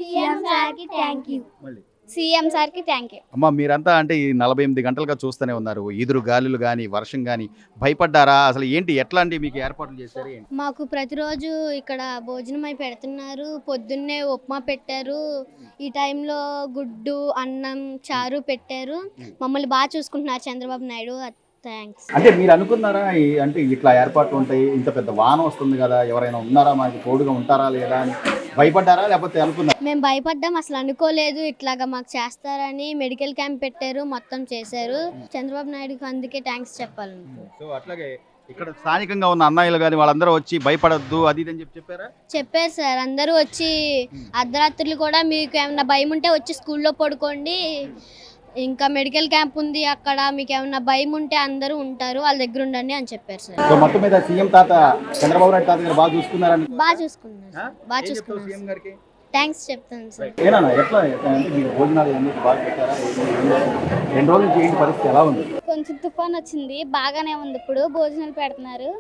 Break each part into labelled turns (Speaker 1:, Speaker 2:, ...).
Speaker 1: CM సార్కి thank you.
Speaker 2: మళ్ళీ
Speaker 1: CM సార్కి థ్యాంక్ యూ.
Speaker 2: అమ్మ మీరంతా అంటే ఈ 48 గంటలుగా చూస్తూనే ఉన్నారు. ఈదురు గాలులు కానీ వర్షం కానీ భయపడ్డారా? అసలు ఏంటి ఎట్లాంటి మీకు ఏర్పాట్లు చేశారు ఏంటి?
Speaker 1: మాకు ప్రతిరోజు ఇక్కడ భోజనం అయి పెడుతున్నారు. పొద్దున్నే ఉప్మా పెట్టారు. ఈ టైంలో గుడ్డు అన్నం చారు పెట్టారు. మమ్మల్ని బాగా చూసుకుంటున్నారు చంద్రబాబు నాయుడు. థ్యాంక్స్.
Speaker 2: అంటే మీరు అనుకున్నారా అంటే ఇట్లా ఏర్పాట్లు ఉంటాయి, ఇంత పెద్ద వాన వస్తుంది కదా, ఎవరైనా ఉన్నారా మాకు తోడుగా ఉంటారా లేదా అని భయపడ్డారా లేకపోతే అనుకున్నారా?
Speaker 1: మేము భయపడ్డాం, అసలు అనుకోలేదు ఇట్లాగా మాకు చేస్తారని. మెడికల్ క్యాంప్ పెట్టారు, మొత్తం చేశారు. చంద్రబాబు నాయుడుకి అందుకే థ్యాంక్స్ చెప్పాలి.
Speaker 2: సో అట్లాగే ఇక్కడ స్థానికంగా ఉన్న అన్నయ్యలు కానీ వాళ్ళందరూ వచ్చి భయపడొద్దు అది ఇది అని చెప్పారా?
Speaker 1: చెప్పారు సార్. అందరూ వచ్చి అర్ధరాత్రులు కూడా మీకు ఏమన్నా భయం ఉంటే వచ్చి స్కూల్లో పడుకోండి, ఇంకా మెడికల్ క్యాంప్ ఉంది అక్కడ, మీకు ఏమన్నా భయం ఉంటే అందరూ ఉంటారు, వాళ్ళ దగ్గర ఉండండి అని చెప్పారు సార్.
Speaker 2: సో మొత్తం మీద సీఎం తాత చంద్రబాబు నాయుడు తాత గారు బాగా చూసుకున్నారని
Speaker 1: బాగా చూసుకున్నారు సార్. బాగా చూసుకున్నారు.
Speaker 2: సీఎం గారికి
Speaker 1: థ్యాంక్స్ చెప్తాను సార్.
Speaker 2: ఏనా ఎట్లా అంటే మీరు భోజనాలు ఎన్ని బాగా పెట్టారా? 2 రోజుల నుంచి ఏంటి పరిస్థితి ఎలా ఉంది?
Speaker 1: కొంచెం తుఫాన్ వచ్చింది, బాగానే ఉంది. ఇప్పుడు భోజనాలు పెడుతున్నారు,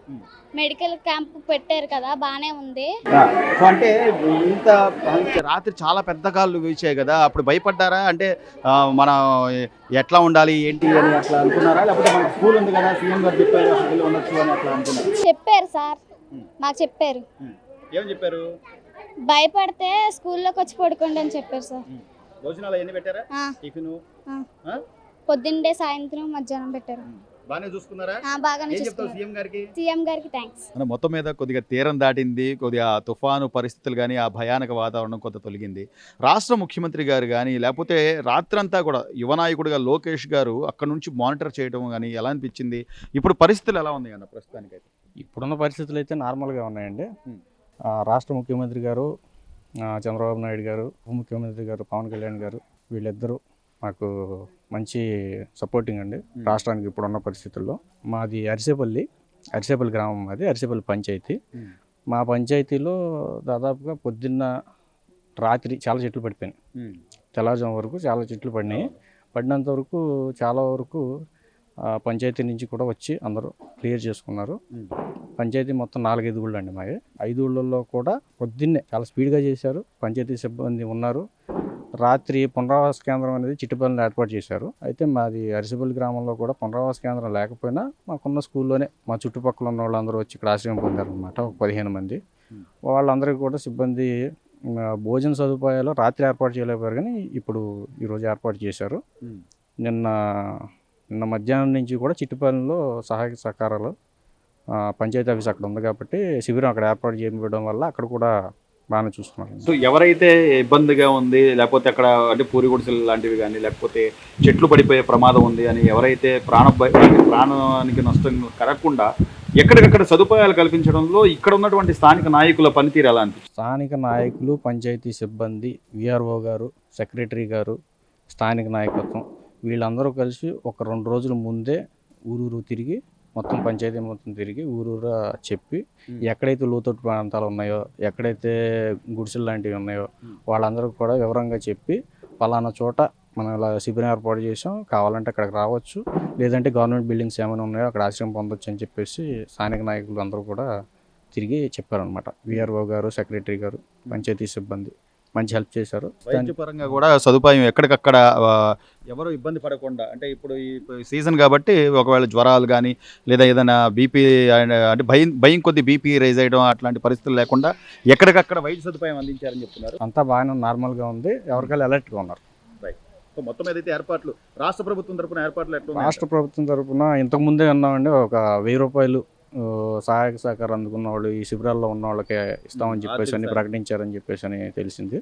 Speaker 1: మెడికల్ క్యాంప్ పెట్టారు కదా, బాగానే ఉంది.
Speaker 2: సో అంటే ఇంత రాత్రి చాలా పెద్ద గాలులు వీచాయి కదా, అప్పుడు భయపడ్డారా? అంటే మనం ఎట్లా ఉండాలి ఏంటి అని అట్లా అనుకున్నారా? లేకపోతే మనకు స్కూల్ ఉంది కదా, సీఎం గారు చెప్పారు అసలు ఉండొచ్చు అని అట్లా అనుకున్నారా?
Speaker 1: చెప్పారు సార్, మాకు చెప్పారు.
Speaker 2: ఏం చెప్పారు?
Speaker 1: భయపడితే స్కూల్లోకి వచ్చి పడుకోండి అని చెప్పారు సార్.
Speaker 2: భోజనాలు ఎన్ని పెట్టారా? టిఫిన్
Speaker 1: పొద్దున్నే సాయంత్రం మధ్యాహ్నం పెట్టారు.
Speaker 2: బాగానే చూసుకున్నారా?
Speaker 1: బాగానే
Speaker 2: చూసుకున్నారు. సీఎం గారికి
Speaker 1: సీఎం గారికి థ్యాంక్స్.
Speaker 2: మొత్తం మీద కొద్దిగా తీరం దాటింది, కొద్దిగా తుఫాను పరిస్థితులు కానీ ఆ భయానక వాతావరణం కొంత తొలగింది. రాష్ట్ర ముఖ్యమంత్రి గారు కానీ లేకపోతే రాత్రంతా కూడా యువనాయకుడిగా లోకేష్ గారు అక్కడ నుంచి మానిటర్ చేయడం కానీ ఎలా అనిపించింది? ఇప్పుడు పరిస్థితులు ఎలా ఉన్నాయి అన్న ప్రస్తుతానికైతే?
Speaker 3: ఇప్పుడున్న పరిస్థితులు అయితే నార్మల్గా ఉన్నాయండి. రాష్ట్ర ముఖ్యమంత్రి గారు చంద్రబాబు నాయుడు గారు, ఉప ముఖ్యమంత్రి గారు పవన్ కళ్యాణ్ గారు, వీళ్ళిద్దరూ మాకు మంచి సపోర్టింగ్ అండి రాష్ట్రానికి ఇప్పుడున్న పరిస్థితుల్లో. మాది అరిసేపల్లి గ్రామం, మాది అరిసేపల్లి పంచాయతీ. మా పంచాయతీలో దాదాపుగా పొద్దున్న రాత్రి చాలా చెట్లు పడిపోయినాయి. తెల్లవారుజాము వరకు చాలా చెట్లు పడినాయి. పడినంత వరకు చాలా వరకు పంచాయతీ నుంచి కూడా వచ్చి అందరూ క్లియర్ చేసుకున్నారు. పంచాయతీ మొత్తం 4-5 ఊళ్ళు అండి మావి. 5 ఊళ్ళల్లో కూడా పొద్దున్నే చాలా స్పీడ్గా చేశారు. పంచాయతీ సిబ్బంది ఉన్నారు. రాత్రి పునరావాస కేంద్రం అనేది చిట్టుపల్లిలో ఏర్పాటు చేశారు. అయితే మాది అరిసిపల్లి గ్రామంలో కూడా పునరావాస కేంద్రం లేకపోయినా మాకున్న స్కూల్లోనే మా చుట్టుపక్కల ఉన్న వాళ్ళందరూ వచ్చి ఇక్కడ ఆశ్రయం పొందారనమాట. ఒక 15 మంది. వాళ్ళందరికీ కూడా సిబ్బంది భోజన సదుపాయాలు రాత్రి ఏర్పాటు చేయలేకపోయారు, కానీ ఇప్పుడు ఈరోజు ఏర్పాటు చేశారు. నిన్న మధ్యాహ్నం నుంచి కూడా చిట్టుపల్లిలో సహాయక సహకారాలు పంచాయతీ ఆఫీస్ అక్కడ ఉంది కాబట్టి శిబిరం అక్కడ ఏర్పాటు చేయడం వల్ల అక్కడ కూడా బాగానే చూస్తున్నారు.
Speaker 2: సో ఎవరైతే ఇబ్బందిగా ఉంది, లేకపోతే అక్కడ అంటే పూరి గుడిసెలు లాంటివి కానీ, లేకపోతే చెట్లు పడిపోయే ప్రమాదం ఉంది అని ఎవరైతే ప్రాణానికి నష్టం కలగకుండా ఎక్కడికక్కడ సదుపాయాలు కల్పించడంలో ఇక్కడ ఉన్నటువంటి స్థానిక నాయకుల పనితీరు ఎలా అనిపిస్తుంది?
Speaker 3: స్థానిక నాయకులు, పంచాయతీ సిబ్బంది, విఆర్ఓ గారు, సెక్రటరీ గారు, స్థానిక నాయకత్వం వీళ్ళందరూ కలిసి ఒక 2 రోజుల ముందే ఊరూరు తిరిగి మొత్తం పంచాయతీ మొత్తం తిరిగి ఊరూరా చెప్పి ఎక్కడైతే లోతట్టు ప్రాంతాలు ఉన్నాయో, ఎక్కడైతే గుడిసెలు లాంటివి ఉన్నాయో వాళ్ళందరూ కూడా వివరంగా చెప్పి పలానా చోట మనం ఇలా శిబిరం ఏర్పాటు చేసాం, కావాలంటే అక్కడికి రావచ్చు, లేదంటే గవర్నమెంట్ బిల్డింగ్స్ ఏమైనా ఉన్నాయో అక్కడ ఆశ్రయం పొందొచ్చు అని చెప్పేసి స్థానిక నాయకులు అందరూ కూడా తిరిగి చెప్పారనమాట. విఆర్ఓ గారు, సెక్రటరీ గారు, పంచాయతీ సిబ్బంది మంచి హెల్ప్ చేశారు.
Speaker 2: వైద్యపరంగా కూడా సదుపాయం ఎక్కడికక్కడ ఎవరు ఇబ్బంది పడకుండా, అంటే ఇప్పుడు ఈ సీజన్ కాబట్టి ఒకవేళ జ్వరాలు కానీ లేదా ఏదైనా బీపీ అంటే భయం కొద్ది బీపీ రైజ్ అయ్యడం అట్లాంటి పరిస్థితులు లేకుండా ఎక్కడికక్కడ వైద్య సదుపాయం అందించారని చెప్తున్నారు.
Speaker 3: అంతా బాగానే నార్మల్గా ఉంది, ఎవరికైనా అలర్ట్గా ఉన్నారు.
Speaker 2: సో మొత్తం ఏదైతే ఏర్పాట్లు రాష్ట్ర ప్రభుత్వం తరపున ఏర్పాట్లు ఎట్లా?
Speaker 3: రాష్ట్ర ప్రభుత్వం తరపున ఇంతకుముందే ఉన్నామండి, ఒక 1000 రూపాయలు సహాయక సహకారం అందుకున్న వాళ్ళు ఈ శిబిరాల్లో ఉన్న వాళ్ళకి ఇస్తామని చెప్పేసి అని ప్రకటించారని చెప్పేసి అని తెలిసింది.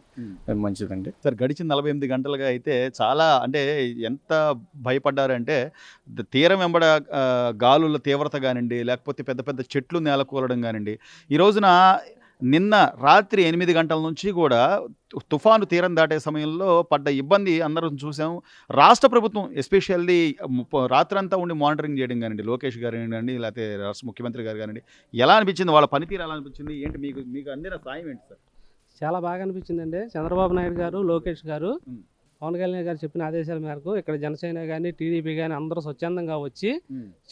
Speaker 3: మంచిదండి
Speaker 2: సార్. గడిచిన 48 గంటలుగా అయితే చాలా అంటే ఎంత భయపడ్డారంటే తీరం వెంబడ గాలుల తీవ్రత కానివ్వండి, లేకపోతే పెద్ద పెద్ద చెట్లు నేలకూలడం కానివ్వండి, ఈ రోజున నిన్న రాత్రి 8 గంటల నుంచి కూడా తుఫాను తీరం దాటే సమయంలో పడ్డ ఇబ్బంది అందరం చూసాం. రాష్ట్ర ప్రభుత్వం ఎస్పెషల్లీ రాత్రంతా ఉండి మానిటరింగ్ చేయడం కానివ్వండి, లోకేష్ గారు కానివ్వండి, లేకపోతే రాష్ట్ర ముఖ్యమంత్రి గారు కానివ్వండి, ఎలా అనిపించింది? వాళ్ళ పనితీరు ఎలా అనిపించింది? ఏంటి మీకు అందిన సాయం ఏంటి సార్?
Speaker 4: చాలా బాగా అనిపించిందండి. చంద్రబాబు నాయుడు గారు, లోకేష్ గారు పవన్ కళ్యాణ్ గారు చెప్పిన ఆదేశాల మేరకు ఇక్కడ జనసేన కానీ టీడీపీ కానీ అందరూ స్వచ్ఛందంగా వచ్చి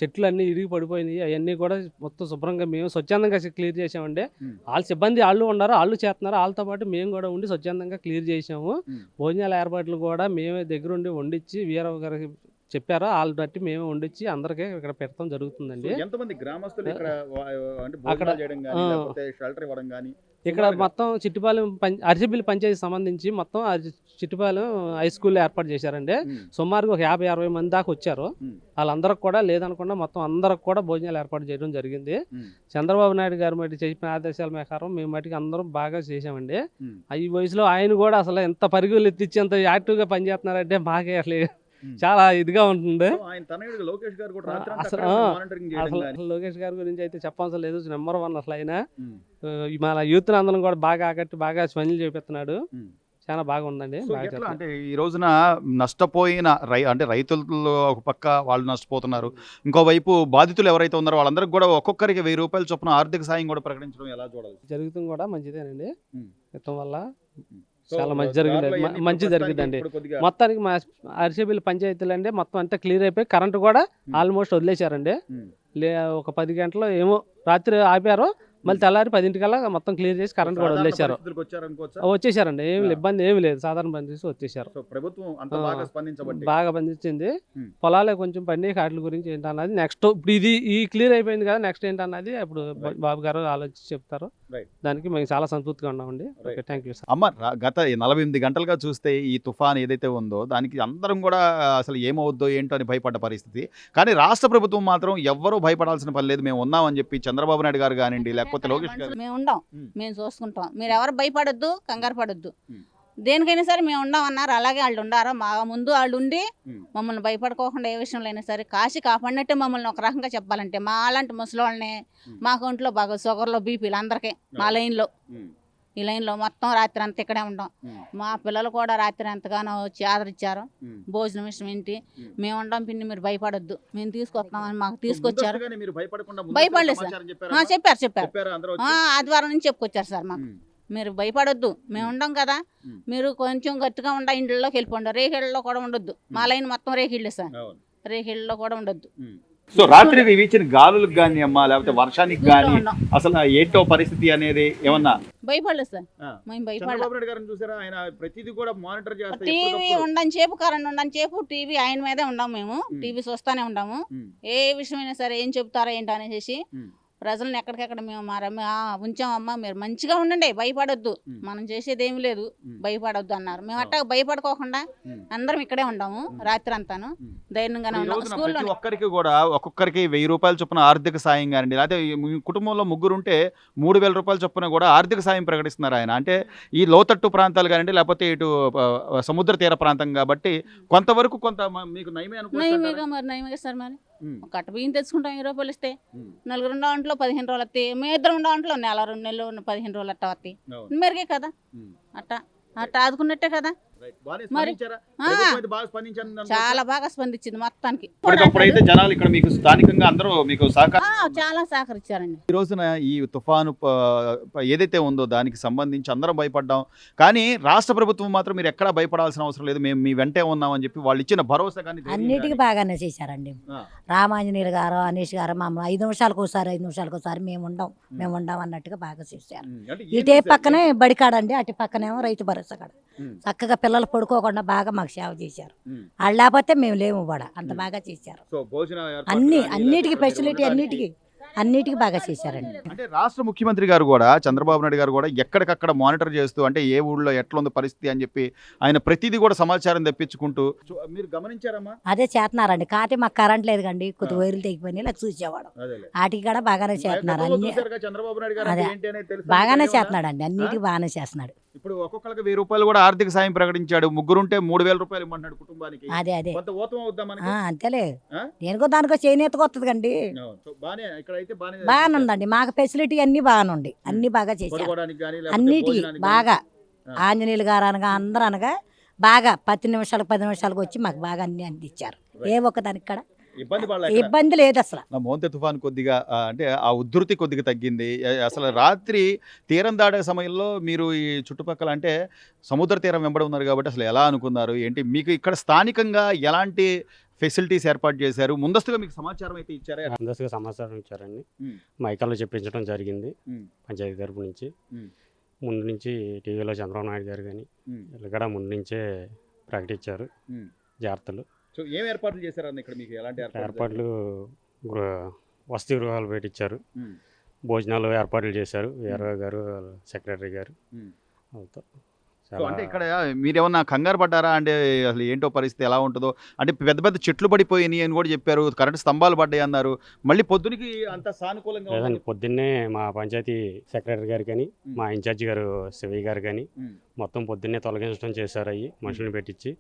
Speaker 4: చెట్లు అన్నీ ఇరిగి పడిపోయినాయి, అవన్నీ కూడా మొత్తం శుభ్రంగా మేము స్వచ్ఛందంగా క్లియర్ చేసామండి. వాళ్ళ సిబ్బంది వాళ్ళు ఉన్నారు, వాళ్ళు చేస్తున్నారు, వాళ్ళతో పాటు మేము కూడా ఉండి స్వచ్ఛందంగా క్లియర్ చేసాము. భోజనాల ఏర్పాట్లు కూడా మేమే దగ్గరుండి వండించి వీరరావు గారికి చెప్పారో వాళ్ళ బట్టి మేము వండించి అందరికీ ఇక్కడ పెట్టడం జరుగుతుందండి.
Speaker 2: ఎంతమంది గ్రామస్తులు ఇక్కడ అంటే
Speaker 4: అక్కడ
Speaker 2: భోజనాలు చేయడం గానీ లేకపోతే షెల్టర్ ఇవ్వడం గానీ
Speaker 4: ఇక్కడ మొత్తం చిట్టిపాలెం అరిసిబిల్లి పంచాయతీ సంబంధించి మొత్తం చిట్టిపాలెం హై స్కూల్లో ఏర్పాటు చేశారండి. సుమారుగా ఒక 50-60 మంది దాకా వచ్చారు. వాళ్ళందరికి కూడా లేదనకుండా మొత్తం అందరికి కూడా భోజనాలు ఏర్పాటు చేయడం జరిగింది. చంద్రబాబు నాయుడు గారు మట్టి చెప్పిన ఆదేశాల ప్రకారం మేము మట్టికి అందరం బాగా చేసామండి. ఈ వయసులో ఆయన కూడా అసలు ఎంత పరుగులు ఎత్తిచ్చి ఎంత యాక్టివ్గా పనిచేస్తున్నారంటే మాకే అసలు చాలా ఇదిగా ఉంటుంది. అసలు లోకేష్ గారి గురించి అయితే చెప్పవలసిన లేదు, నెంబర్ 1 అసలు ఆయన మన యూత్ అందరం కూడా బాగా ఆకట్టి బాగా స్పందన చూపిస్తున్నాడు. చాలా బాగుందండి.
Speaker 2: అంటే ఈ రోజున నష్టపోయిన అంటే రైతులు ఒక పక్క వాళ్ళు నష్టపోతున్నారు, ఇంకోవైపు బాధితులు ఎవరైతే ఉన్నారో వాళ్ళందరికీ కూడా ఒక్కొక్కరికి 1000 రూపాయల చొప్పున ఆర్థిక సాయం కూడా ప్రకటించడం ఎలా చూడాలి?
Speaker 4: జరుగుతుంది కూడా మంచిదేనండి. ఇవ్వడం వల్ల చాలా మంచి జరిగిందండి. మొత్తానికి మా అరిసెబిల్లి పంచాయతీలు అండి మొత్తం అంతా క్లియర్ అయిపోయి కరెంటు కూడా ఆల్మోస్ట్ వదిలేశారండి. ఒక 10 గంటలు ఏమో రాత్రి ఆపారు, మళ్ళీ తెల్లారి 10 మొత్తం క్లియర్ చేసి కరెంట్ కూడా వదిలేశారు. వచ్చేసారండి, ఏమి ఇబ్బంది ఏమి లేదు, సాధారణ పని చేసి వచ్చేసారు. బాగా స్పందించింది. పొలాలే కొంచెం పండి వాటి గురించి ఏంటన్నది నెక్స్ట్ ఇప్పుడు ఈ క్లియర్ అయిపోయింది కదా, నెక్స్ట్ ఏంటన్నది ఇప్పుడు బాబు గారు ఆలోచించి చెప్తారు. దానికి మేము చాలా సంతృప్తిగా ఉన్నామండి. Okay, thank you sir.
Speaker 2: అమ్మ, గత 48 గంటలుగా చూస్తే ఈ తుఫాన్ ఏదైతే ఉందో దానికి అందరం కూడా అసలు ఏమవుద్దో ఏంటో అని భయపడ్డ పరిస్థితి. కానీ రాష్ట్ర ప్రభుత్వం మాత్రం ఎవ్వరూ భయపడాల్సిన పని లేదు, మేము ఉన్నామని చెప్పి చంద్రబాబు నాయుడు గారు కానివ్వండి లేకపోతే లోకేష్ గారు
Speaker 5: మేము ఉండం, మేము చూసుకుంటాం, మీరు ఎవరు భయపడొద్దు, కంగారు పడొద్దు, దేనికైనా సరే మేము ఉండామన్నారు. అలాగే వాళ్ళు ఉండారా, మా ముందు వాళ్ళు ఉండి మమ్మల్ని భయపడుకోకుండా ఏ విషయంలో అయినా సరే కాశీ కాపాడినట్టే మమ్మల్ని ఒక రకంగా చెప్పాలంటే మా అలాంటి ముసలి వాళ్ళని మా ఒంట్లో బాగా షుగర్లో బీపీలు అందరికీ మా లైన్లో ఈ లైన్లో మొత్తం రాత్రి అంతా ఇక్కడే ఉంటాం. మా పిల్లలు కూడా రాత్రి ఎంతగానో వచ్చి ఆదరించారు. భోజనం విషయం ఏంటి, మేము ఉండం పిన్ని, మీరు భయపడొద్దు, మేము తీసుకొస్తామని మాకు తీసుకొచ్చారు. భయపడలేదు సార్, చెప్పారు ఆదివారం నుంచి చెప్పుకొచ్చారు సార్ మాకు, మీరు భయపడొద్దు, మేము ఉండం కదా, మీరు కొంచెం గట్టిగా ఉండ, ఇండ్లలోకి వెళ్ళిపోండి, రేహిళ్ళలో కూడా ఉండొద్దు, మా లైన్ మొత్తం రేహిళ్ళే సార్, రేహిళ్ళలో కూడా ఉండొద్దు.
Speaker 2: సో రాత్రి వీచిన గాలులకు కానీ అమ్మా లేకపోతే వర్షానికి కానీ అసలు ఏంటో పరిస్థితి అనేది ఏమన్నా
Speaker 5: భయపడలేదు సార్, మేము టీవీ ఉండని చేపు కరెంట్ ఉండని చేపు టీవీ ఆయన మీదే ఉండాము, మేము టీవీ చూస్తానే ఉన్నాము. ఏ విషయమైనా సరే ఏం చెప్తారో ఏంటో అనేసి ప్రజలను ఎక్కడికెక్కడ మేము ఉంచామమ్మా, మీరు మంచిగా ఉండండి, భయపడొద్దు, మనం చేసేది ఏమి లేదు, భయపడొద్దు అన్నారు. మేము అట్టా భయపడుకోకుండా అందరం ఇక్కడే ఉంటాము, రాత్రి అంతాను ధైర్యంగానే ఉన్నాము. స్కూల్లో
Speaker 2: ఒక్కరికి కూడా ఒక్కొక్కరికి 1000 రూపాయల చొప్పున ఆర్థిక సాయం కానివ్వండి, లేకపోతే కుటుంబంలో 3 ఉంటే 3000 రూపాయల చొప్పున కూడా ఆర్థిక సాయం ప్రకటిస్తున్నారు ఆయన. అంటే ఈ లోతట్టు ప్రాంతాలు కానివ్వండి లేకపోతే ఇటు సముద్ర తీర ప్రాంతం కాబట్టి కొంతవరకు కొంత మీకు నయమే
Speaker 5: నయమే సార్. మరి కట్ట బియ్యం తెచ్చుకుంటాం 20 రూపాయలు ఇస్తే, నలుగురు ఉండే ఒంట్లో 15 రోజులు వస్తాయి, మేము ఇద్దరు ఉండే ఒంట్లో నెల 2 నెలలు 15 రోజులు అట్టా వస్తాయి, మెరుగే కదా, అట్టా ఆదుకున్నట్టే కదా. మరి చాలా బాగా స్పందించింది మొత్తానికి.
Speaker 2: జనాలు ఇక్కడ మీకు స్థానికంగా అందరూ మీకు
Speaker 5: చాలా సహకరించారండి.
Speaker 2: ఈ రోజున ఈ తుఫాను ఏదైతే ఉందో దానికి సంబంధించి అందరం భయపడ్డాం, కానీ రాష్ట్ర ప్రభుత్వం మాత్రం మీరు ఎక్కడా భయపడాల్సిన అవసరం లేదు, మేము మీ వెంటే ఉన్నామని చెప్పి వాళ్ళు ఇచ్చిన భరోసా కానీ
Speaker 6: అన్నిటికీ బాగానే చేశారండి. రామాంజనేయులు గారు, అనీష్ గారు మమ్మల్ని 5 నిమిషాలకు ఒకసారి మేము ఉండం అన్నట్టుగా బాగా చేశారు. ఇటే పక్కనే బడికాడండి, అటు పక్కనేమో రైతు భరోసా కాడ చక్కగా పిల్లలు పడుకోకుండా బాగా మాకు సేవ చేశారు. వాళ్ళు లేకపోతే మేము లేము కూడా, అంత బాగా చేశారు. అన్నిటికీ ఫెసిలిటీ అన్నిటికీ బాగా చేశారండి.
Speaker 2: అంటే రాష్ట్ర ముఖ్యమంత్రి గారు కూడా చంద్రబాబు నాయుడు గారు కూడా ఎక్కడికక్కడ మానిటర్ చేస్తూ, అంటే ఏ ఊళ్ళో ఎట్లా ఉంది పరిస్థితి అని చెప్పి ఆయన ప్రతిదీ కూడా సమాచారం తెప్పించుకుంటూ మీరు గమనించారమ్మా?
Speaker 6: అదే చేస్తున్నారండి. కాకపోతే మాకు కరెంట్ లేదు కండి, కొద్ది వైర్లు తెగిపోయినాయి, ఇలా చూసేవాడు. వాటికి కూడా బాగానే చేస్తున్నారు, అన్ని బాగానే చేస్తున్నాడు అండి, అన్నిటికీ బాగానే చేస్తున్నాడు.
Speaker 2: ఇప్పుడు ఒక్కొక్కరికి 1000 రూపాయలు కూడా ఆర్థిక సాయం ప్రకటించాడు, 3 ఉంటే 3000 రూపాయలు ఇవ్వమంటున్నాడు కుటుంబానికి.
Speaker 6: అదే అంతేలే,
Speaker 2: ఆ?
Speaker 6: దేనికో దానికో చేనేతకు వస్తుంది కండి, బాగానే ఉందండి. మాకు ఫెసిలిటీ అన్ని బాగానే ఉంది, అన్ని బాగా చేశారు, అన్నిటికీ బాగా. ఆంజనేయులు గారు అనగా అందరూ అనగా బాగా 10 నిమిషాలకు 10 నిమిషాలకు వచ్చి మాకు బాగా అన్ని అందించారు. ఏ ఒక్కదానికి కూడా
Speaker 2: ఇబ్బంది పడలేక
Speaker 6: ఇబ్బంది లేదు అసలు.
Speaker 2: మోంతే తుఫాన్ కొద్దిగా అంటే ఆ ఉధృతి కొద్దిగా తగ్గింది. అసలు రాత్రి తీరం దాటే సమయంలో మీరు ఈ చుట్టుపక్కల అంటే సముద్ర తీరం వెంబడి ఉన్నారు కాబట్టి అసలు ఎలా అనుకున్నారు ఏంటి? మీకు ఇక్కడ స్థానికంగా ఎలాంటి ఫెసిలిటీస్ ఏర్పాటు చేశారు? ముందస్తుగా మీకు సమాచారం అయితే ఇచ్చారా?
Speaker 7: ముందస్తుగా సమాచారం ఇచ్చారండి.
Speaker 2: ఉమ్.
Speaker 7: మైకాల్లో చెప్పించడం జరిగింది
Speaker 2: ఉమ్.
Speaker 7: పంచాయతీ తరపు నుంచి.
Speaker 2: ఉమ్.
Speaker 7: ముందు నుంచి టీవీలో చంద్రబాబు నాయుడు గారు కానీ
Speaker 2: ఉమ్.
Speaker 7: వీళ్ళు కూడా ముందు నుంచే ప్రకటించారు
Speaker 2: ఉమ్.
Speaker 7: జాగ్రత్తలు.
Speaker 2: సో ఏం ఏర్పాట్లు చేశారన్న ఇక్కడ మీకు ఎలాంటి
Speaker 7: ఏర్పాట్లు వసతి గృహాలు పెట్టించారు,
Speaker 2: ఉమ్.
Speaker 7: భోజనాలు ఏర్పాట్లు చేశారు. వీఆర్ఓ గారు సెక్రటరీ గారు
Speaker 2: ఉమ్.
Speaker 7: వాళ్ళతో
Speaker 2: సో
Speaker 7: చాలా
Speaker 2: అంటే ఇక్కడ మీరేమన్నా కంగారు పడ్డారా? అంటే అసలు ఏంటో పరిస్థితి ఎలా ఉంటుందో, అంటే పెద్ద పెద్ద చెట్లు పడిపోయినాయి అని కూడా చెప్పారు, కరెంటు స్తంభాలు పడ్డాయి అన్నారు. మళ్ళీ పొద్దునకి అంత సానుకూలంగా
Speaker 7: లేదండి.
Speaker 2: ఉందని-
Speaker 7: పొద్దున్నే మా పంచాయతీ సెక్రటరీ గారు కానీ మా ఇన్ఛార్జి గారు శివయ్య గారు కానీ
Speaker 2: ఉమ్.
Speaker 7: మొత్తం పొద్దున్నే తొలగించడం చేశారు. అయ్యి మనుషులను పెట్టించి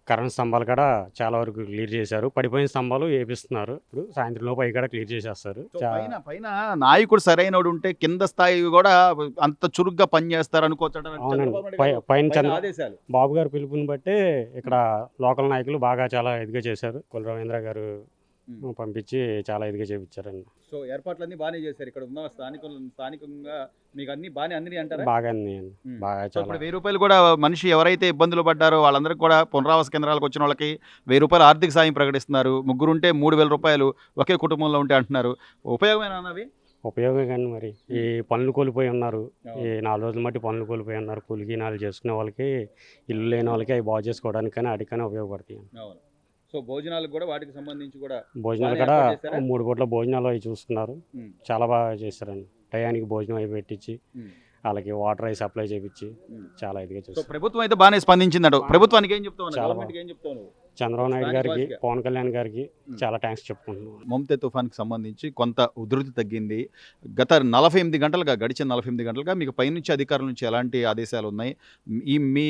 Speaker 7: కరెంట్ స్తంభాలు కూడా చాలా వరకు క్లియర్ చేశారు. పడిపోయిన స్తంభాలు వేపిస్తున్నారు. ఇప్పుడు సాయంత్రం లోపు అవి కూడా క్లియర్ చేసేస్తారు.
Speaker 2: సో పైన పైన నాయకుడు సరైనోడు ఉంటే కింద స్థాయి కూడా అంత చురుగ్గా పనిచేస్తారు అనుకోవచ్చు.
Speaker 7: అవునండి. పైన
Speaker 2: ఆదేశాలు
Speaker 7: బాబు గారు పిలుపుని బట్టే ఇక్కడ లోకల్ నాయకులు బాగా చాలా ఇదిగా చేశారు. కొల్లు రవీంద్ర గారు పంపించి చాలా ఇదిగా చేయించారండి.
Speaker 2: సో ఏర్పాట్లన్నీ బాగానే చేశారు. ఇక్కడ ఉన్న స్థానికంగా మీకు అన్ని బాగానే అందినాయి అంటారా?
Speaker 7: బాగా అందినాయండి. బాగా
Speaker 2: సో
Speaker 7: చాలా
Speaker 2: ఇప్పుడు 1000 రూపాయలు కూడా మనిషి ఎవరైతే ఇబ్బందులు పడ్డారో వాళ్ళందరికీ కూడా పునరావాస కేంద్రాలకు వచ్చిన వాళ్ళకి 1000 రూపాయలు ఆర్థిక సాయం ప్రకటిస్తున్నారు. ముగ్గురు ఉంటే 3000 రూపాయలు ఒకే కుటుంబంలో ఉంటే అంటున్నారు. ఉపయోగమేనా అన్నవి?
Speaker 7: ఉపయోగం కానీ మరి ఈ పనులు కోల్పోయి ఉన్నారు. ఈ 4 రోజుల మట్టి పనులు కోల్పోయి ఉన్నారు. కూలికి నాలుగు చేసుకునే వాళ్ళకి, ఇల్లు లేని వాళ్ళకి అవి బాగు చేసుకోవడానికి కానీ అడికనే ఉపయోగపడతాయి.
Speaker 2: అవును. సో భోజనాలకు కూడా వాటికి సంబంధించి కూడా
Speaker 7: భోజనాలు
Speaker 2: బాగానే
Speaker 7: కూడా
Speaker 2: ఏర్పాటు చేశారా?
Speaker 7: 3 పూట్ల భోజనాలు అవి చూసుకున్నారు.
Speaker 2: ఉమ్.
Speaker 7: చాలా బాగా చేశారండి. టయానికి భోజనం అవి పెట్టించి
Speaker 2: ఉమ్.
Speaker 7: వాళ్ళకి వాటర్ అవి సప్లై చేయించి
Speaker 2: ఉమ్.
Speaker 7: చాలా ఇదిగా
Speaker 2: సో
Speaker 7: చూస్తారు.
Speaker 2: ప్రభుత్వం అయితే బాగానే స్పందించిందట. ప్రభుత్వానికి ఏం చెప్తావు?
Speaker 7: చాలా
Speaker 2: గవర్నమెంట్కి ఏం చెప్తావు నువ్వు?
Speaker 7: చంద్రబాబు నాయుడు గారికి,
Speaker 2: స్థానికవాసిగా.
Speaker 7: పవన్ కళ్యాణ్ గారికి చాలా థ్యాంక్స్ చెప్పుకుంటున్నాను.
Speaker 2: మోంతే తుఫాన్కి సంబంధించి కొంత ఉధృతి తగ్గింది. గడిచిన 48 గంటలుగా మీకు పైనుంచి అధికారుల నుంచి ఎలాంటి ఆదేశాలు ఉన్నాయి? మీ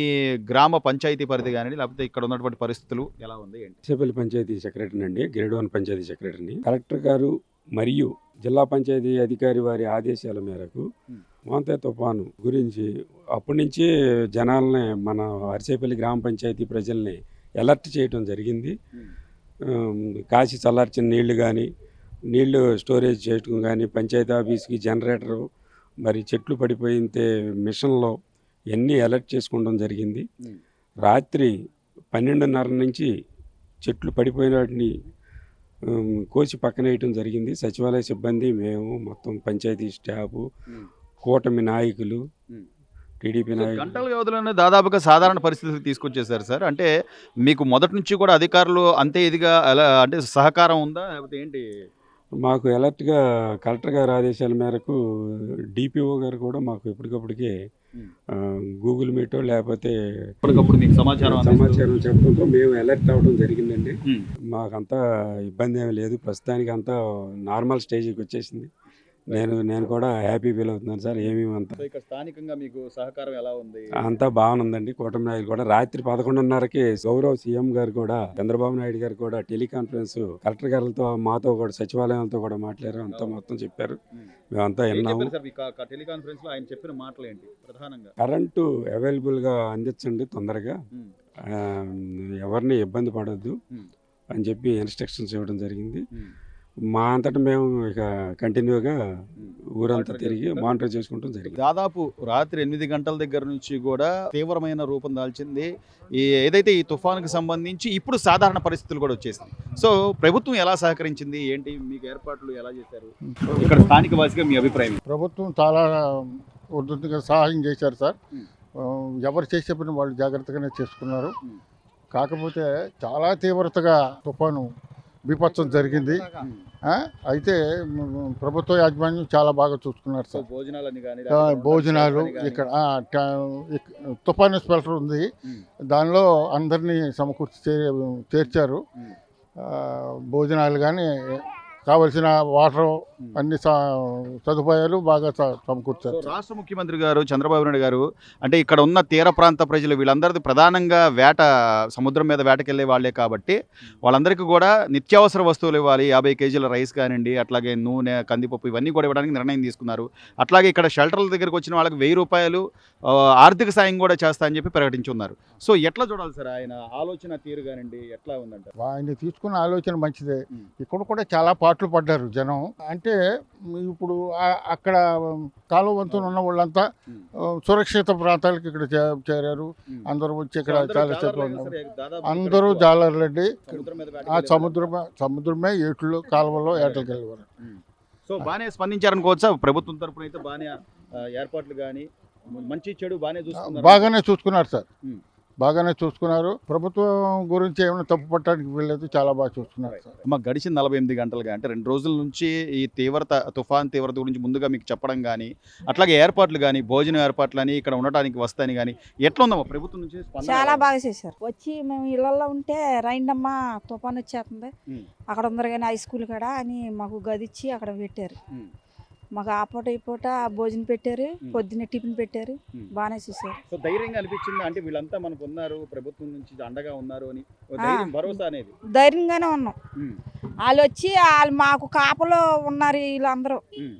Speaker 2: గ్రామ పంచాయతీ పరిధి కానీ లేకపోతే ఇక్కడ ఉన్నటువంటి పరిస్థితులు ఎలా ఉంది ఏంటి?
Speaker 8: సేపల్లి పంచాయతీ సెక్రటరీ అండి, గ్రేడ్ 1 పంచాయతీ సెక్రటరీని. కలెక్టర్ గారు మరియు జిల్లా పంచాయతీ అధికారి వారి ఆదేశాల మేరకు మోంతే తుఫాను గురించి అప్పటి నుంచి జనాల్ని, మన అరిసేపల్లి గ్రామ పంచాయతీ ప్రజల్ని అలర్ట్ చేయడం జరిగింది. కాచి చల్లార్చిన నీళ్లు కానీ, నీళ్లు స్టోరేజ్ చేయటం కానీ, పంచాయతీ ఆఫీస్కి జనరేటరు, మరి చెట్లు పడిపోయితే మిషన్లో ఇవన్నీ అలర్ట్ చేసుకోవడం జరిగింది. రాత్రి 12:30 నుంచి చెట్లు పడిపోయిన వాటిని కోసి పక్కన వేయటం జరిగింది. సచివాలయ సిబ్బంది, మేము, మొత్తం పంచాయతీ స్టాఫ్, కూటమి నాయకులు, టీడీపీ నాయకులు.
Speaker 2: గంటల వ్యవధిలోనే దాదాపుగా సాధారణ పరిస్థితులు తీసుకొచ్చేసారు సార్. అంటే మీకు మొదటి నుంచి కూడా అధికారులు అంతే ఇదిగా అలా అంటే సహకారం ఉందా లేకపోతే ఏంటి?
Speaker 8: మాకు అలర్ట్గా కలెక్టర్ గారి ఆదేశాల మేరకు డిపిఓ గారు కూడా మాకు ఎప్పటికప్పటికే గూగుల్ మీటో లేకపోతే
Speaker 2: అప్పటికప్పుడు మీకు సమాచారం
Speaker 8: చెప్పడంతో మేము అలర్ట్ అవ్వడం జరిగిందండి. మాకంతా ఇబ్బంది ఏమీ లేదు. ప్రస్తుతానికి అంతా నార్మల్ స్టేజ్కి వచ్చేసింది. నేను కూడా హ్యాపీ ఫీల్ అవుతున్నాను సార్. అంతా
Speaker 2: ఇక్కడ స్థానికంగా మీకు సహకారం ఎలా ఉంది?
Speaker 8: అంతా బాగుందండి. కూటమి నాయకులు కూడా రాత్రి 11:30కి గౌరవ సీఎం గారు కూడా, చంద్రబాబు నాయుడు గారు కూడా టెలికాన్ఫరెన్స్ కలెక్టర్ గారితో, మాతో కూడా, సచివాలయంతో కూడా మాట్లాడారు. అంతా మొత్తం చెప్పారు. మేమంతా విన్నాము.
Speaker 2: టెలికాన్ఫరెన్స్ లో ఆయన చెప్పిన మాటలు ఏంటి ప్రధానంగా?
Speaker 8: కరెంటు అవైలబుల్గా అందించండి తొందరగా, ఎవరిని ఇబ్బంది పడొద్దు అని చెప్పి ఇన్స్ట్రక్షన్స్ ఇవ్వడం జరిగింది. మా అంతటా మేము ఇక కంటిన్యూగా ఊరంతా తిరిగి మానిటర్ చేసుకుంటాం జరిగింది.
Speaker 2: దాదాపు రాత్రి 8 గంటల దగ్గర నుంచి కూడా తీవ్రమైన రూపం దాల్చింది. ఏదైతే ఈ తుఫానుకి సంబంధించి ఇప్పుడు సాధారణ పరిస్థితులు కూడా వచ్చేసింది. సో ప్రభుత్వం ఎలా సహకరించింది ఏంటి? మీకు ఏర్పాట్లు ఎలా చేశారు? ఇక్కడ స్థానిక వాసిగా మీ అభిప్రాయం?
Speaker 9: ప్రభుత్వం చాలా ఉధృతిగా సహాయం చేశారు సార్. ఎవరు చేసే పని వాళ్ళు జాగ్రత్తగానే చేసుకున్నారు. కాకపోతే చాలా తీవ్రతగా తుఫాను బీభత్సం జరిగింది. అయితే ప్రభుత్వ యాజమాన్యం చాలా బాగా చూసుకున్నారు సార్. భోజనాలు ఇక్కడ తుఫాను స్పెల్టర్ ఉంది, దానిలో అందరినీ సమకూర్చి చేర్చారు. భోజనాలు కానీ, కావలసిన వాటర్ అన్ని సదుపాయాలు బాగా సమకూర్చారు.
Speaker 2: సో రాష్ట్ర ముఖ్యమంత్రి గారు చంద్రబాబు నాయుడు గారు అంటే ఇక్కడ ఉన్న తీర ప్రాంత ప్రజలు వీళ్ళందరిది ప్రధానంగా సముద్రం మీద వేటకెళ్లే వాళ్ళే కాబట్టి వాళ్ళందరికీ కూడా నిత్యావసర వస్తువులు ఇవ్వాలి. 50 కేజీల రైస్ కానివ్వండి, అట్లాగే నూనె, కందిపప్పు ఇవన్నీ కూడా ఇవ్వడానికి నిర్ణయం తీసుకున్నారు. అట్లాగే ఇక్కడ షెల్టర్ల దగ్గరికి వచ్చిన వాళ్ళకి 1000 రూపాయలు ఆర్థిక సాయం కూడా చేస్తా అని చెప్పి ప్రకటించున్నారు. సో ఎట్లా చూడాలి సార్ ఆయన ఆలోచన తీరు కానివ్వండి, ఎట్లా ఉందంట?
Speaker 9: ఆయన తీసుకున్న ఆలోచన మంచిదే. ఇక్కడ కూడా చాలా పాటలు పడ్డారు జనం. అంటే ఇప్పుడు అక్కడ కాలువ వంతున ఉన్న వాళ్ళంతా సురక్షిత ప్రాంతాలకు ఇక్కడ చేరారు. అందరూ వచ్చి ఇక్కడ చాలాసేపు ఉన్నారు. అందరూ జాలర్లండి. ఆ సముద్రమే ఏట్లో కాలువలో ఏటలకు వెళ్ళేవారు.
Speaker 2: సో బాగానే స్పందించారనుకోవచ్చా? ప్రభుత్వం తరఫున అయితే బాగానే ఏర్పాట్లు కానీ మంచి చెడు
Speaker 9: బాగానే చూసుకున్నారు సార్. బాగానే చూసుకున్నారు. ప్రభుత్వం గురించి ఏమైనా తప్పు పట్టడానికి వీళ్ళైతే చాలా బాగా చూసుకున్నారు సార్.
Speaker 2: గడిచిన 48 గంటలుగా అంటే 2 రోజుల నుంచి ఈ తుఫాన్ తీవ్రత గురించి ముందుగా మీకు చెప్పడం కానీ, అట్లాగే ఏర్పాట్లు కానీ, భోజనం ఏర్పాట్లు అని ఇక్కడ ఉండటానికి వస్తాయని కానీ ఎట్లా ఉందమ్మా ప్రభుత్వం నుంచి?
Speaker 10: చాలా బాగా చేశారు. వచ్చి మేము ఇళ్లలో ఉంటే రైండమ్మా తుఫాన్ వచ్చేస్తుంది, అక్కడ ఉందరు కానీ హై స్కూల్ కాడ అని మాకు గదిచ్చి అక్కడ పెట్టారు. మాకు ఆ పూట ఈ పూట భోజనం పెట్టారు, పొద్దున్నే టిఫిన్ పెట్టారు. బాగానే చూసారు.
Speaker 2: సో ధైర్యంగా అనిపించింది అంటే వీళ్ళంతా మనకు ఉన్నారు, ప్రభుత్వం నుంచి అండగా ఉన్నారు అని భరోసా అనేది?
Speaker 10: ధైర్యంగానే ఉన్నాం. వాళ్ళు వచ్చి మాకు కాపలో ఉన్నారు. వీళ్ళందరూ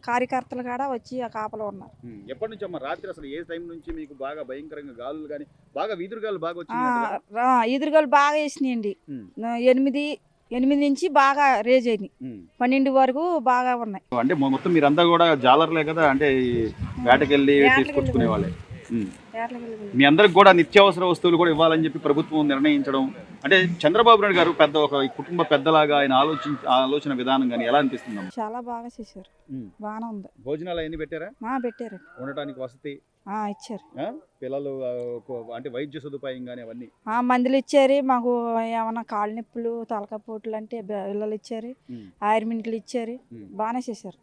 Speaker 10: కార్యకర్తలు కాడ వచ్చి ఆ కాపలో ఉన్నారు.
Speaker 2: ఎప్పటి నుంచి అమ్మా రాత్రి అసలు ఏ టైం నుంచి మీకు బాగా భయంకరంగా గాలులు కానీ బాగా ఈదురుగాలు బాగా వచ్చినాయి?
Speaker 10: ఈదురుగాలు బాగా వేసినాయండి. 8 నుంచి బాగా రేజ్ అయినాయి. 12 వరకు బాగా ఉన్నాయి.
Speaker 2: అంటే మొత్తం మీరంతా కూడా జాలర్లే కదా, అంటే వేటకెళ్ళి తీసుకొచ్చుకునే వాళ్ళే. మీ అందరికి కూడా నిత్యావసర వస్తువులు కూడా ఇవ్వాలని చెప్పి ప్రభుత్వం నిర్ణయించడం అంటే చంద్రబాబు నాయుడు గారు ఒక కుటుంబ పెద్దలాగా ఆయన ఆలోచన విధానం కానీ ఎలా అనిపిస్తుంది?
Speaker 10: చాలా బాగా చేశారు. బాగానే ఉంది.
Speaker 2: భోజనాలు అన్ని పెట్టారా?
Speaker 10: పెట్టారు.
Speaker 2: ఉండటానికి వసతి
Speaker 10: ఇచ్చారు.
Speaker 2: పిల్లలు అంటే వైద్య సదుపాయం కానీ అవన్నీ
Speaker 10: మందులు ఇచ్చారు. మాకు ఏమన్నా కాళ్ళ నొప్పులు, తలకాపోట్లు అంటే పిల్లలు ఇచ్చారు. ఆయుర్మెంట్లు ఇచ్చారు. బాగానే చేశారు.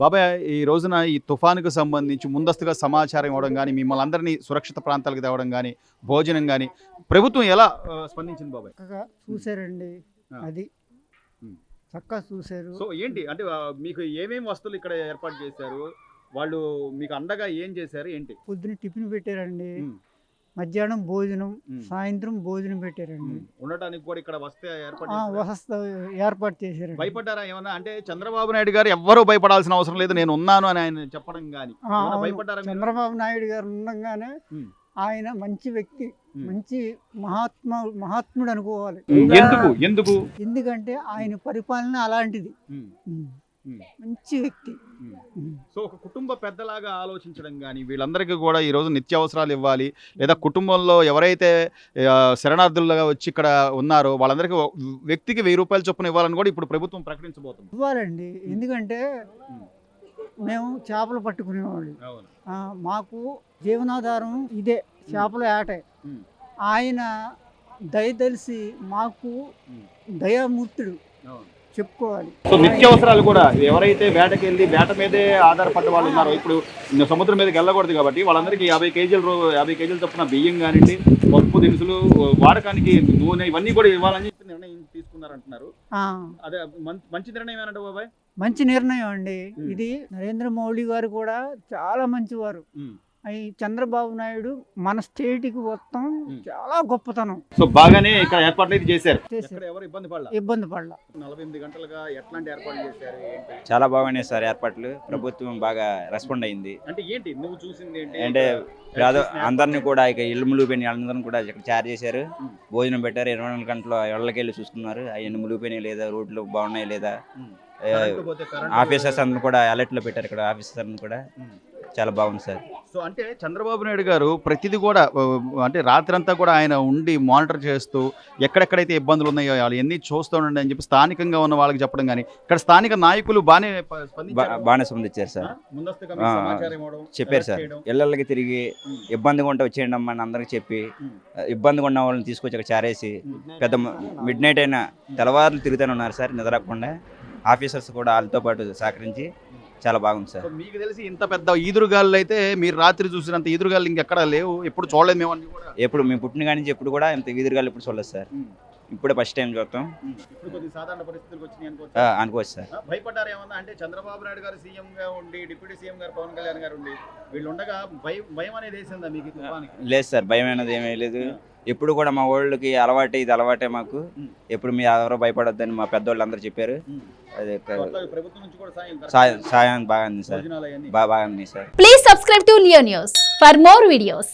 Speaker 2: బాబాయ్, ఈ రోజున ఈ తుఫానుకు సంబంధించి ముందస్తుగా సమాచారం ఇవ్వడం కానీ, మిమ్మల్ని అందరినీ సురక్షిత ప్రాంతాలకు తేవడం కానీ, భోజనం కానీ ప్రభుత్వం ఎలా స్పందించింది బాబాయ్?
Speaker 11: చూసారండి, అది చక్కగా చూసారు.
Speaker 2: సో ఏంటి అంటే మీకు ఏమేమి వస్తువులు ఇక్కడ ఏర్పాటు చేశారు? వాళ్ళు మీకు అండగా ఏం చేశారు ఏంటి?
Speaker 11: పొద్దున టిఫిన్ పెట్టారండి, మధ్యాహ్నం భోజనం, సాయంత్రం భోజనం పెట్టారండి.
Speaker 2: ఉండటానికి కూడా ఇక్కడ వస్తే
Speaker 11: ఏర్పాటు చేశారు.
Speaker 2: భయపడ్డారా ఏమన్నా? అంటే చంద్రబాబు నాయుడు గారు ఎవ్వరూ భయపడాల్సిన అవసరం లేదు, నేను ఉన్నాను అని ఆయన చెప్పడం కానీ భయపడ్డారా?
Speaker 11: చంద్రబాబు నాయుడు గారు ఉండగానే ఆయన మంచి వ్యక్తి, మంచి మహాత్ముడు అనుకోవాలి. ఎందుకంటే ఆయన పరిపాలన అలాంటిది. మంచి వ్యక్తి.
Speaker 2: సో ఒక కుటుంబ పెద్దలాగా ఆలోచించడం కానీ, వీళ్ళందరికీ కూడా ఈరోజు నిత్యావసరాలు ఇవ్వాలి, లేదా కుటుంబంలో ఎవరైతే శరణార్థులుగా వచ్చి ఇక్కడ ఉన్నారో వాళ్ళందరికీ వ్యక్తికి 1000 రూపాయల చొప్పున ఇవ్వాలని కూడా ఇప్పుడు ప్రభుత్వం ప్రకటించబోతుంది.
Speaker 11: ఇవ్వాలండి, ఎందుకంటే మేము చేపలు పట్టుకునేవాళ్ళు, మాకు జీవనాధారం ఇదే చేపల ఏటే. ఆయన దయదలిసి మాకు దయామూర్తుడు చెప్పుకోవాలి.
Speaker 2: సో నిత్యావసరాలు కూడా ఎవరైతే వేటకెళ్ళి వేట మీదే ఆధారపడ్డ వాళ్ళు ఉన్నారో, ఇప్పుడు సముద్రం మీదకి వెళ్ళకూడదు కాబట్టి వాళ్ళందరికీ 50 కేజీలు చొప్పున బియ్యం కానివ్వండి, పప్పు దినుసులు, వాడకానికి నూనె, ఇవన్నీ కూడా ఇవ్వాలని చెప్పి నిర్ణయం తీసుకున్నారంటున్నారు. అదే మంచి నిర్ణయం ఏనంట బాబాయ్?
Speaker 11: మంచి నిర్ణయం అండి ఇది. నరేంద్ర మోడీ గారు కూడా చాలా మంచివారు. ఈ చంద్రబాబు నాయుడు మన స్టేట్కి మొత్తం చాలా గొప్పతనం.
Speaker 2: సో బాగానే ఇక్కడ ఏర్పాట్లు అయితే చేశారు. ఎవరు ఇబ్బంది
Speaker 11: పడలా.
Speaker 2: 48 గంటలుగా ఎట్లాంటి ఏర్పాట్లు చేశారు?
Speaker 12: చాలా బాగున్నాయి సార్ ఏర్పాట్లు. ప్రభుత్వం బాగా రెస్పాండ్ అయింది.
Speaker 2: అంటే ఏంటి నువ్వు చూసింది ఏంటి?
Speaker 12: అంటే అందరినీ కూడా ఇక ఇల్లు ములిపోయిన అందరిని కూడా ఇక్కడ చార్జ్ చేశారు, భోజనం పెట్టారు, 24 గంటలు ఇళ్ళకి వెళ్ళి చూసుకున్నారు అవన్నీ ములిపోయినాయి లేదా, రోడ్లు బాగున్నాయి లేదా. ఆఫీసర్స్ అందరూ కూడా అలర్ట్లో పెట్టారు. ఇక్కడ ఆఫీసర్స్ అందరూ కూడా చాలా బాగుంది సార్.
Speaker 2: సో అంటే చంద్రబాబు నాయుడు గారు ప్రతిదీ కూడా అంటే రాత్రంతా కూడా ఆయన ఉండి మానిటర్ చేస్తూ ఎక్కడెక్కడైతే ఇబ్బందులు ఉన్నాయో అవన్నీ చూస్తూ ఉండండి అని చెప్పి స్థానికంగా ఉన్న వాళ్ళకి చెప్పడం కానీ, ఇక్కడ స్థానిక నాయకులు బాగానే
Speaker 12: స్పందించారు సార్. చెప్పారు సార్, ఇళ్ళకి తిరిగి ఇబ్బందిగా ఉంటే వచ్చేయండి అమ్మా అని అందరికి చెప్పి, ఇబ్బందిగా ఉన్న వాళ్ళని తీసుకొచ్చి అక్కడ చారేసి పెద్ద మిడ్ నైట్ అయినా తెల్లవారులు తిరుగుతూనే ఉన్నారు సార్ నిద్రకుండా. ఆఫీసర్స్ కూడా వాళ్ళతో పాటు సహకరించి చాలా బాగుంది సార్.
Speaker 2: మీకు తెలిసి ఇంత పెద్ద ఈదురుగాలు అయితే మీరు రాత్రి చూసినంత ఈదురుగాలు ఇంకెక్కడ లేవు, ఎప్పుడు చూడలేదు మేము.
Speaker 12: ఎప్పుడు మేము పుట్టిన కానీ నుంచి ఎప్పుడు కూడా ఇంత ఈదురుగాలు ఎప్పుడు చూడలేదు సార్. ఇప్పుడే ఫస్ట్ టైం చూస్తాం.
Speaker 2: ఇప్పుడు కొద్ది సాధారణ పరిస్థితులకు వచ్చినాయి
Speaker 12: అనుకోవచ్చు సార్.
Speaker 2: భయపడ్డారు ఏమన్నా అంటే చంద్రబాబు నాయుడు గారు సీఎంగా ఉండి డిప్యూటీ సీఎం గారు పవన్ కళ్యాణ్ గారు ఉండి వీళ్ళు ఉండగా భయం అనేది వేసిందా మీకు తుఫానికి?
Speaker 12: లేదు సార్, భయం అనేది ఏమీ లేదు. ఎప్పుడు కూడా మా వాళ్ళకి అలవాటే, ఇది అలవాటే మాకు. ఎప్పుడు మీరు ఎవరో భయపడొద్దని మా పెద్దవాళ్ళు అందరూ చెప్పారు. అదే
Speaker 2: ప్రభుత్వం నుంచి కూడా
Speaker 12: సాయం బాగా ఉంది సార్, బాగా ఉంది sir.
Speaker 13: Please subscribe to Leo News for more videos.